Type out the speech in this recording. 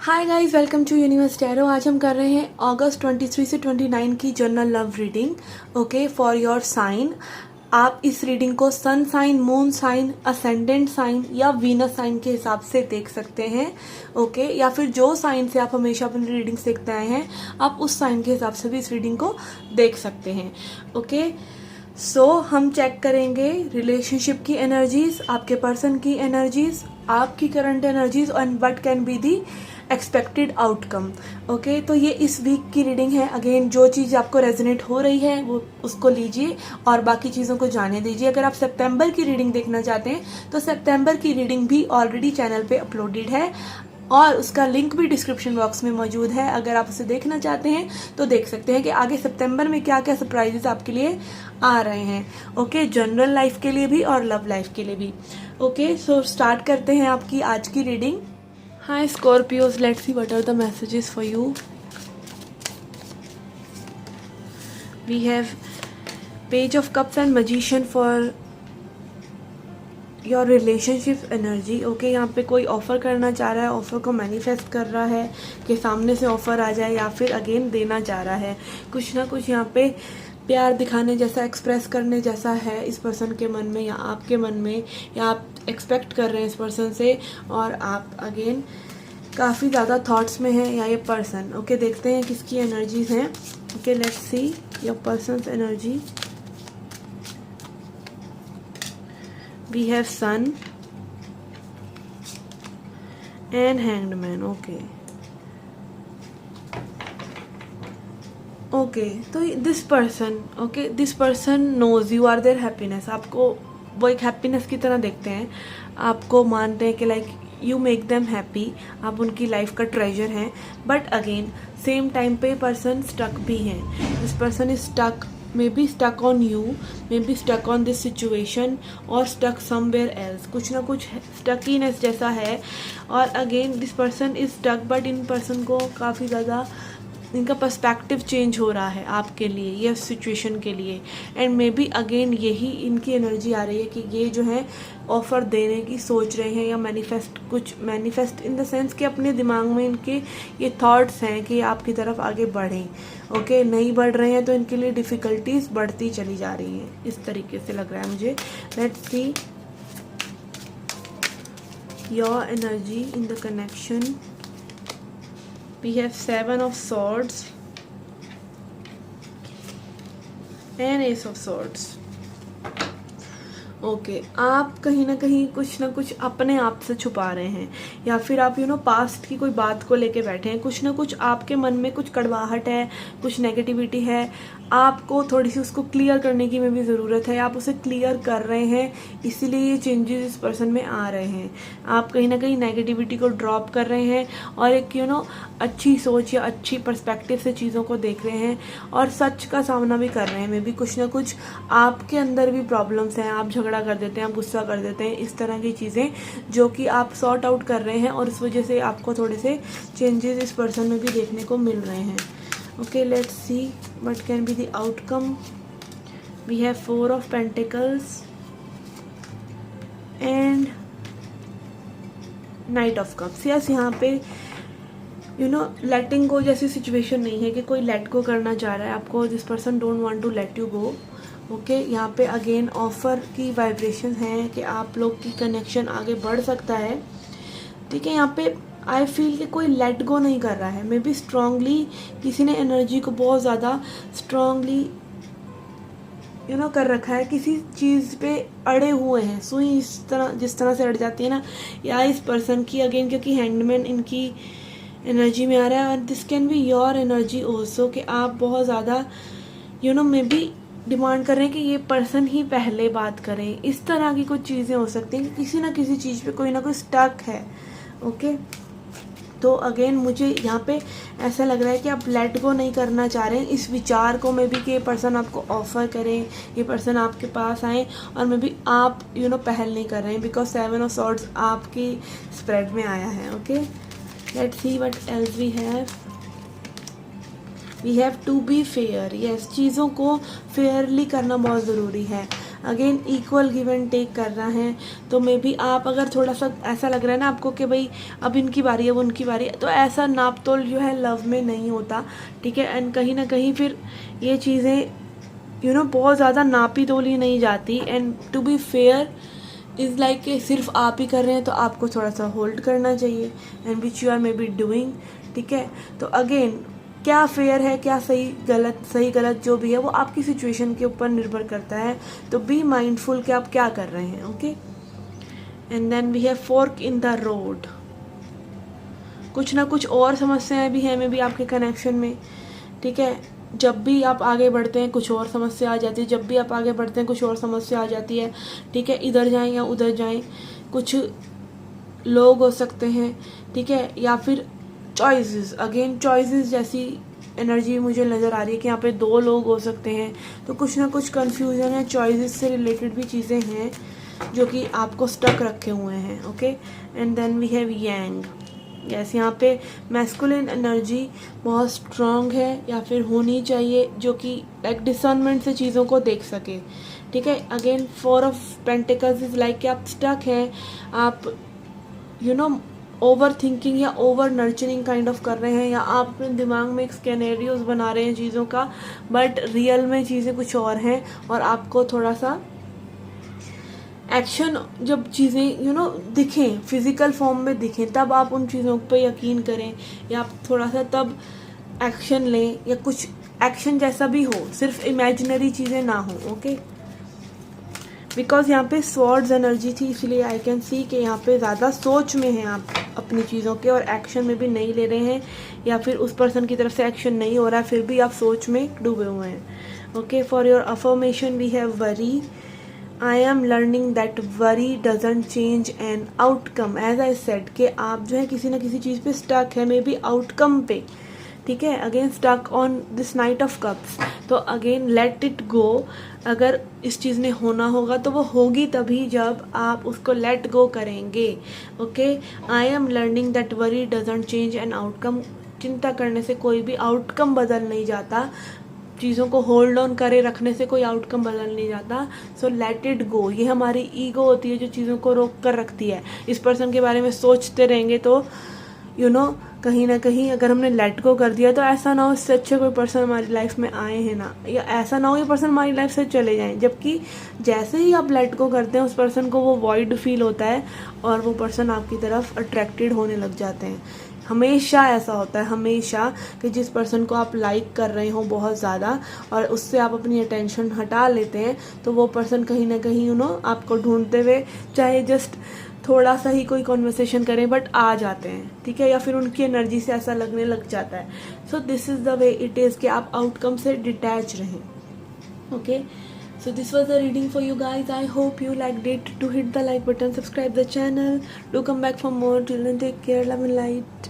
Hi guys, welcome to universe tarot. आज हम कर रहे हैं अगस्त 23 से 29 की general love reading. Okay, for your sign. आप इस रीडिंग को sun sign, moon sign, ascendant sign या वीनस साइन के हिसाब से देख सकते हैं। ओके, या फिर जो साइन से आप हमेशा अपनी रीडिंग देखते आए हैं, आप उस साइन के हिसाब से भी इस रीडिंग को देख सकते हैं। ओके, सो हम चेक करेंगे रिलेशनशिप की एनर्जीज, आपके पर्सन की एनर्जीज, आपकी current energies and what can be the expected outcome. Okay, तो ये इस वीक की रीडिंग है। अगेन, जो चीज़ आपको रेजोनेट हो रही है वो उसको लीजिए और बाकी चीज़ों को जाने दीजिए। अगर आप सितंबर की रीडिंग देखना चाहते हैं तो सितंबर की रीडिंग भी ऑलरेडी चैनल पे अपलोडेड है और उसका लिंक भी डिस्क्रिप्शन बॉक्स में मौजूद है। अगर आप उसे देखना चाहते हैं तो देख सकते हैं कि आगे सितंबर में क्या क्या सरप्राइजेस आपके लिए आ रहे हैं। ओके, जनरल लाइफ के लिए भी और लव लाइफ के लिए भी। ओके, सो स्टार्ट करते हैं आपकी आज की reading. Hi Scorpios, let's see what are the messages for you. We have Page of Cups and Magician for your relationship energy. Okay, यहाँ पे कोई ऑफर करना चाह रहा है, ऑफर को मैनिफेस्ट कर रहा है कि सामने से ऑफर आ जाए या फिर अगेन देना चाह रहा है। कुछ ना कुछ यहाँ पे प्यार दिखाने जैसा, एक्सप्रेस करने जैसा है इस पर्सन के मन में या आपके मन में, या आप एक्सपेक्ट कर रहे हैं इस पर्सन से और आप अगेन काफ़ी ज़्यादा थॉट्स में है या ये पर्सन। ओके, देखते हैं किसकी एनर्जीज हैं। Okay, let's see your person's energy. We have sun and hanged man. Okay, तो this person knows you are their happiness. आपको वो एक हैप्पीनेस की तरह देखते हैं, आपको मानते हैं कि like you make them happy, आप उनकी लाइफ का ट्रेजर हैं। बट अगेन सेम टाइम पे पर्सन स्टक भी हैं। This person is stuck, maybe stuck on you, maybe stuck on this situation और स्टक समवेयर एल्स। कुछ ना कुछ स्टकीनेस जैसा है। और again this person is stuck, but इन पर्सन को काफ़ी ज़्यादा इनका पर्सपेक्टिव चेंज हो रहा है आपके लिए, ये सिचुएशन के लिए। एंड मे बी अगेन यही इनकी एनर्जी आ रही है कि ये जो है ऑफ़र देने की सोच रहे हैं या मैनिफेस्ट इन द सेंस कि अपने दिमाग में इनके ये थॉट्स हैं कि आपकी तरफ आगे बढ़ें। ओके, नहीं बढ़ रहे हैं तो इनके लिए डिफ़िकल्टीज बढ़ती चली जा रही हैं, इस तरीके से लग रहा है मुझे। Let's see your energy in the connection. We have 7 of Swords and Ace of Swords. Okay, आप कहीं ना कहीं कुछ ना कुछ अपने आप से छुपा रहे हैं या फिर आप पास्ट की कोई बात को लेके बैठे हैं। कुछ ना कुछ आपके मन में कुछ कड़वाहट है, कुछ नेगेटिविटी है, आपको थोड़ी सी उसको क्लियर करने की में भी ज़रूरत है। आप उसे क्लियर कर रहे हैं, इसीलिए ये चेंजेस इस पर्सन में आ रहे हैं। आप कहीं ना कहीं नेगेटिविटी को ड्रॉप कर रहे हैं और एक अच्छी सोच या अच्छी पर्सपेक्टिव से चीज़ों को देख रहे हैं और सच का सामना भी कर रहे हैं। मे बी कुछ ना कुछ आपके अंदर भी प्रॉब्लम्स हैं, आप झगड़ा कर देते हैं, आप गुस्सा कर देते हैं, इस तरह की चीज़ें जो कि आप सॉर्ट आउट कर रहे हैं और इस वजह से आपको थोड़े से चेंजेस इस पर्सन में भी देखने को मिल रहे हैं। Okay, let's see what can be the outcome. We have 4 of Pentacles and Knight of Cups। Yes, यहाँ पे लेटिंग गो जैसी सिचुएशन नहीं है कि कोई लेट गो करना चाह रहा है आपको। This person don't want to let you go. Okay, यहाँ पे अगेन ऑफर की वाइब्रेशन है कि आप लोग की कनेक्शन आगे बढ़ सकता है। ठीक है, यहाँ पे आई फील कि कोई लेट गो नहीं कर रहा है। मे बी स्ट्रांगली किसी ने एनर्जी को बहुत ज़्यादा स्ट्रांगली कर रखा है, किसी चीज़ पे अड़े हुए हैं। सुई जिस तरह से अड़ जाती है ना, या इस पर्सन की अगेन, क्योंकि हैंडमैन इनकी एनर्जी में आ रहा है। और this can be your energy also कि आप बहुत ज़्यादा मे बी डिमांड कर रहे हैं कि ये पर्सन ही पहले बात करें। इस तरह की कुछ चीज़ें हो सकती हैं कि किसी ना किसी चीज़ पे कोई ना कोई स्टक है। ओके, तो अगेन मुझे यहाँ पे ऐसा लग रहा है कि आप लेट गो नहीं करना चाह रहे हैं इस विचार को। मे बी कि ये पर्सन आपको ऑफर करें, ये पर्सन आपके पास आए, और मे बी आप पहल नहीं कर रहे हैं बिकॉज 7 of Swords आपकी स्प्रेड में आया है। Okay, let's see what else we have. We have to be fair. Yes, चीज़ों को फेयरली करना बहुत ज़रूरी है। Again equal give and take कर रहा है। तो मे बी आप अगर थोड़ा सा ऐसा लग रहा है ना आपको कि भाई अब इनकी बारी है, वो उनकी बारी है, तो ऐसा नाप तोल जो है लव में नहीं होता, ठीक है। एंड कहीं ना कहीं फिर ये चीज़ें बहुत ज़्यादा नापी तोली नहीं जाती। And to be fair is like कि सिर्फ आप ही कर रहे हैं तो आपको थोड़ा सा होल्ड करना चाहिए, and which you are maybe doing, ठीक है। तो अगेन क्या फेयर है, क्या सही गलत जो भी है वो आपकी सिचुएशन के ऊपर निर्भर करता है। तो बी माइंडफुल कि आप क्या कर रहे हैं, okay. And then we have fork in the road. कुछ ना कुछ और समस्याएं भी हैं मे बी आपके कनेक्शन में, ठीक है। जब भी आप आगे बढ़ते हैं कुछ और समस्या आ जाती है, जब भी आप आगे बढ़ते हैं कुछ और समस्या आ जाती है, ठीक है। इधर जाएं या उधर जाएं, कुछ लोग हो सकते हैं, ठीक है, या फिर चॉइसेस, अगेन चॉइसेस जैसी एनर्जी मुझे नज़र आ रही है कि यहाँ पे 2 लोग हो सकते हैं। तो कुछ ना कुछ कन्फ्यूज़न है, चॉइसेस से रिलेटेड भी चीज़ें हैं जो कि आपको स्टक रखे हुए हैं, okay. And then we have yang. Yes, यहाँ पे मैस्कुलिन एनर्जी बहुत स्ट्रॉन्ग है या फिर होनी चाहिए, जो कि लाइक डिसर्नमेंट से चीज़ों को देख सके, ठीक है। Again 4 of pentacles is like कि आप स्टक हैं, आप ओवर थिंकिंग या ओवर नर्चरिंग काइंड ऑफ कर रहे हैं, या आप अपने दिमाग में एक स्केनेरियोज बना रहे हैं चीज़ों का, बट रियल में चीज़ें कुछ और हैं। और आपको थोड़ा सा एक्शन, जब चीज़ें दिखें, फिजिकल फॉर्म में दिखें, तब आप उन चीज़ों पे यकीन करें, या आप थोड़ा सा तब एक्शन लें, या कुछ एक्शन जैसा भी हो, सिर्फ इमेजिनरी चीज़ें ना हो, ओके। बिकॉज यहाँ पे स्वॉर्ड्स एनर्जी थी, इसलिए आई कैन सी कि यहाँ पे ज़्यादा सोच में हैं आप अपनी चीज़ों के, और एक्शन में भी नहीं ले रहे हैं, या फिर उस पर्सन की तरफ से एक्शन नहीं हो रहा है, फिर भी आप सोच में डूबे हुए हैं, okay. For your affirmation we have worry. I am learning that worry doesn't change an outcome. As I said कि आप जो है किसी ना किसी चीज़ पे स्टक है, मे बी आउटकम पे, ठीक है। Again stuck on this knight of cups. तो अगेन लेट इट गो। अगर इस चीज़ ने होना होगा तो वो होगी तभी जब आप उसको लेट गो करेंगे, okay. I am learning that worry doesn't change an outcome. चिंता करने से कोई भी आउटकम बदल नहीं जाता, चीज़ों को होल्ड ऑन करे रखने से कोई आउटकम बदल नहीं जाता। सो लेट इट गो। ये हमारी ईगो होती है जो चीज़ों को रोक कर रखती है। इस पर्सन के बारे में सोचते रहेंगे तो कहीं ना कहीं अगर हमने लेट गो कर दिया तो ऐसा ना हो इससे अच्छे कोई पर्सन हमारी लाइफ में आए हैं ना, या ऐसा ना हो ये पर्सन हमारी लाइफ से चले जाएं। जबकि जैसे ही आप लेट गो करते हैं उस पर्सन को वो वॉइड फील होता है और वो पर्सन आपकी तरफ अट्रैक्टेड होने लग जाते हैं। हमेशा ऐसा होता है, हमेशा, कि जिस पर्सन को आप लाइक कर रहे हो बहुत ज़्यादा और उससे आप अपनी अटेंशन हटा लेते हैं, तो वो पर्सन कहीं ना कहीं आपको ढूंढते हुए, चाहे जस्ट थोड़ा सा ही कोई कॉन्वर्सेशन करें, बट आ जाते हैं, ठीक है। या फिर उनकी एनर्जी से ऐसा लगने लग जाता है। So this is the way it is कि आप आउटकम से डिटैच रहें, okay. So this was the reading for you guys. I hope you liked it. Do hit the like button, subscribe the channel. Do come back for more. Till then, take care. Love and light.